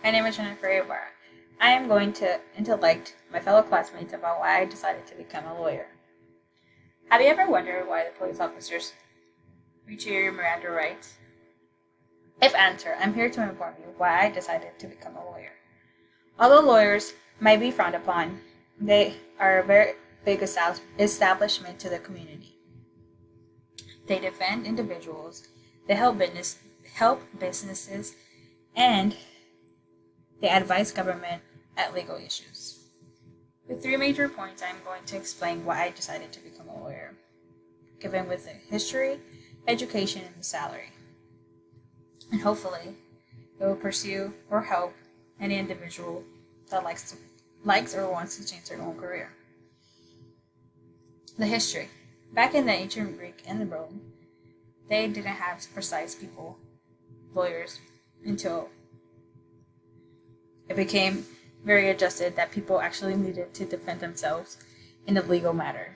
My name is Jennifer Ibarra. I am going to intellect my fellow classmates about why I decided to become a lawyer. Have you ever wondered why the police officers reach your Miranda rights? If answer, I'm here to inform you why I decided to become a lawyer. Although lawyers might be frowned upon, they are a very big establishment to the community. They defend individuals, they help businesses, and they advise government at legal issues. With three major points, I'm going to explain why I decided to become a lawyer, given with the history, education, and the salary. And hopefully, it will pursue or help any individual that likes or wants to change their own career. The history. Back in the ancient Greek and Rome, they didn't have precise people, lawyers, until it became very adjusted that people actually needed to defend themselves in a legal matter.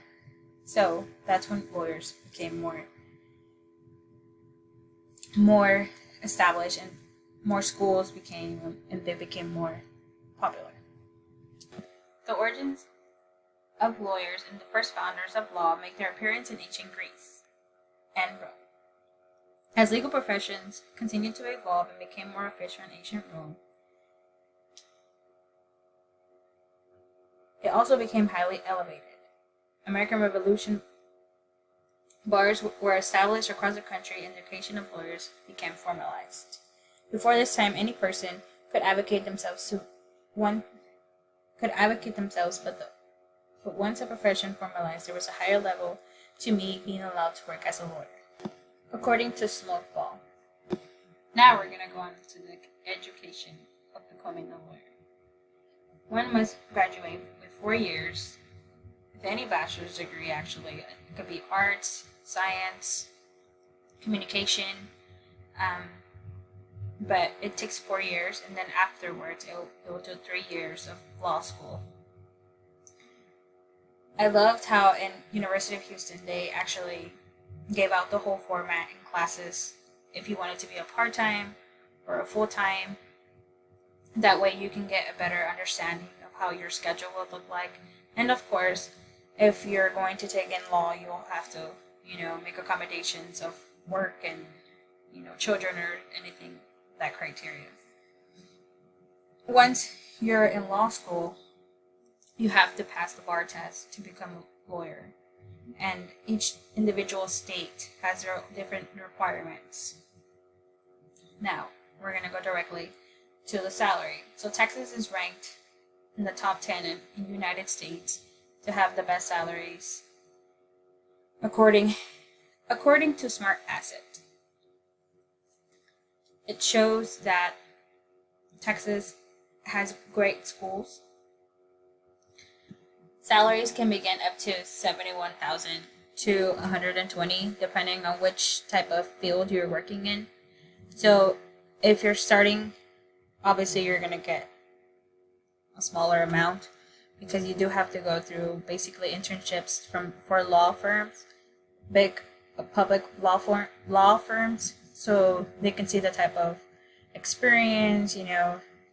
So that's when lawyers became more established and more schools became and they became more popular. The origins of lawyers and the first founders of law make their appearance in ancient Greece and Rome. As legal professions continued to evolve and became more official in ancient Rome, it also became highly elevated. American Revolution bars were established across the country and the education of lawyers became formalized. Before this time, any person could advocate themselves but once a profession formalized, there was a higher level to me being allowed to work as a lawyer. According to Smokeball. Now we're going to go on to the education of becoming a lawyer. One must graduate with 4 years with any bachelor's degree, actually. It could be arts, science, communication, but it takes 4 years, and then afterwards it will do 3 years of law school. I loved how in University of Houston they actually gave out the whole format in classes if you wanted to be a part-time or a full-time. That way you can get a better understanding of how your schedule will look like. And of course, if you're going to take in law, you'll have to, make accommodations of work and, children or anything, that criteria. Once you're in law school, you have to pass the bar test to become a lawyer. And each individual state has their different requirements. Now, we're going to go directly to the salary. So Texas is ranked in the top 10 in the United States to have the best salaries according to Smart Asset. It shows that Texas has great schools. Salaries can begin up to $71,000 to $120,000 depending on which type of field you're working in. So if you're starting, obviously you're going to get a smaller amount because you do have to go through basically internships for law firms, big public law firms, so they can see the type of experience,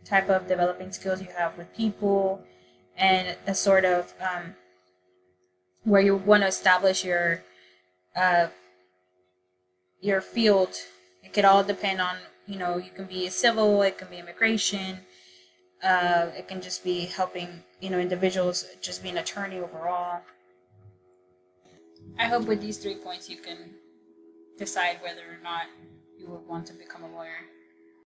type of developing skills you have with people, and a sort of where you want to establish your field. It could all depend on, you can be civil, it can be immigration, it can just be helping, individuals, just be an attorney overall. I hope with these 3 points you can decide whether or not you would want to become a lawyer.